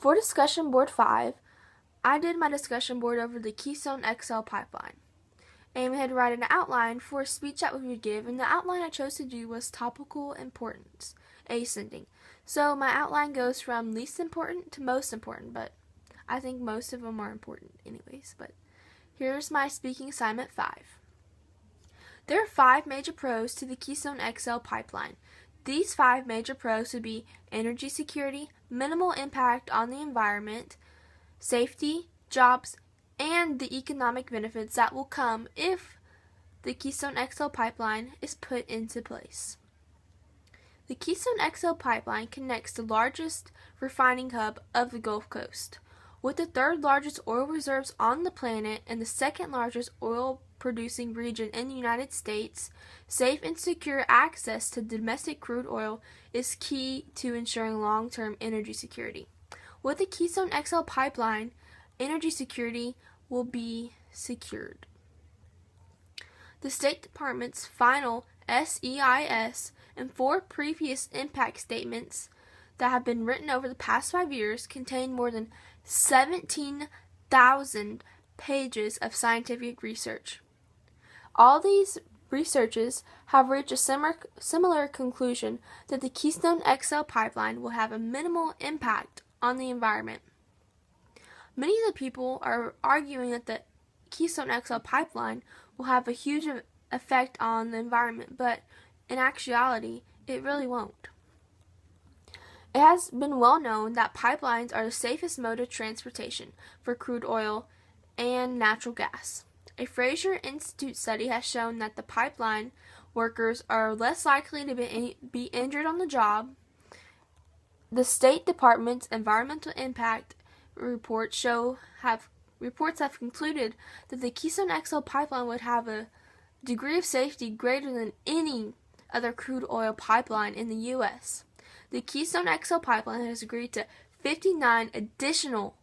For discussion board 5, I did my discussion board over the Keystone XL pipeline. And we had to write an outline for a speech that we would give, and the outline I chose to do was topical importance, ascending. So my outline goes from least important to most important, but I think most of them are important anyways. But here's my speaking assignment 5. There are 5 major pros to the Keystone XL pipeline. These 5 major pros would be energy security, minimal impact on the environment, safety, jobs, and the economic benefits that will come if the Keystone XL pipeline is put into place. The Keystone XL pipeline connects the largest refining hub of the Gulf Coast, with the 3rd largest oil reserves on the planet and the 2nd largest oil producing region in the United States. Safe and secure access to domestic crude oil is key to ensuring long-term energy security. With the Keystone XL pipeline, energy security will be secured. The State Department's final SEIS and 4 previous impact statements that have been written over the past 5 years contain more than 17,000 pages of scientific research. All these researchers have reached a similar conclusion that the Keystone XL pipeline will have a minimal impact on the environment. Many of the people are arguing that the Keystone XL pipeline will have a huge effect on the environment, but in actuality, it really won't. It has been well known that pipelines are the safest mode of transportation for crude oil and natural gas. A Fraser Institute study has shown that the pipeline workers are less likely to be injured on the job. The State Department's environmental impact reports have concluded that the Keystone XL pipeline would have a degree of safety greater than any other crude oil pipeline in the U.S. The Keystone XL pipeline has agreed to 59 additional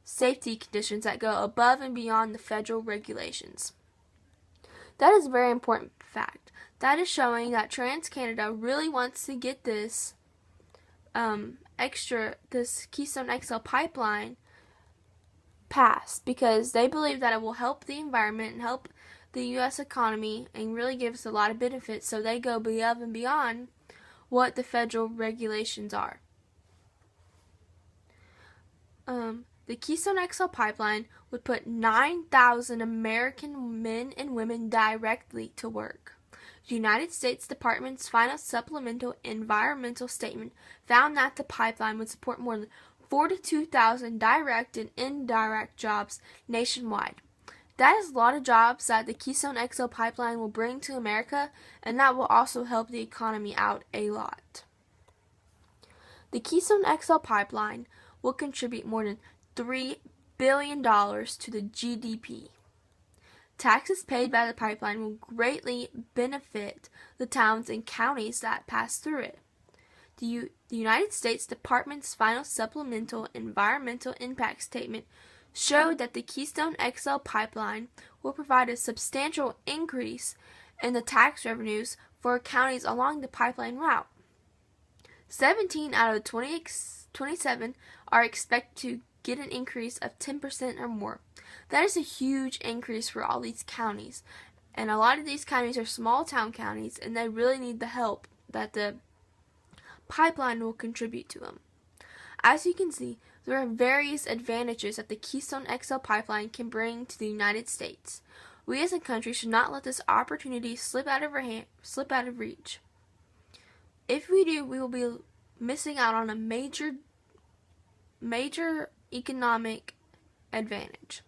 safety conditions that go above and beyond the federal regulations. That is a very important fact. That is showing that TransCanada really wants to get this Keystone XL pipeline passed because they believe that it will help the environment and help the U.S. economy and really give us a lot of benefits, so they go above and beyond what the federal regulations are. The Keystone XL pipeline would put 9,000 American men and women directly to work. The United States Department's final supplemental environmental statement found that the pipeline would support more than 42,000 direct and indirect jobs nationwide. That is a lot of jobs that the Keystone XL pipeline will bring to America, and that will also help the economy out a lot. The Keystone XL pipeline will contribute more than $3 billion to the GDP. Taxes paid by the pipeline will greatly benefit the towns and counties that pass through it. The United States Department's final supplemental environmental impact statement showed that the Keystone XL pipeline will provide a substantial increase in the tax revenues for counties along the pipeline route. 17 out of 27 are expected to get an increase of 10% or more. That is a huge increase for all these counties. And a lot of these counties are small town counties, and they really need the help that the pipeline will contribute to them. As you can see, there are various advantages that the Keystone XL pipeline can bring to the United States. We as a country should not let this opportunity slip out of reach. If we do, we will be missing out on a major economic advantage.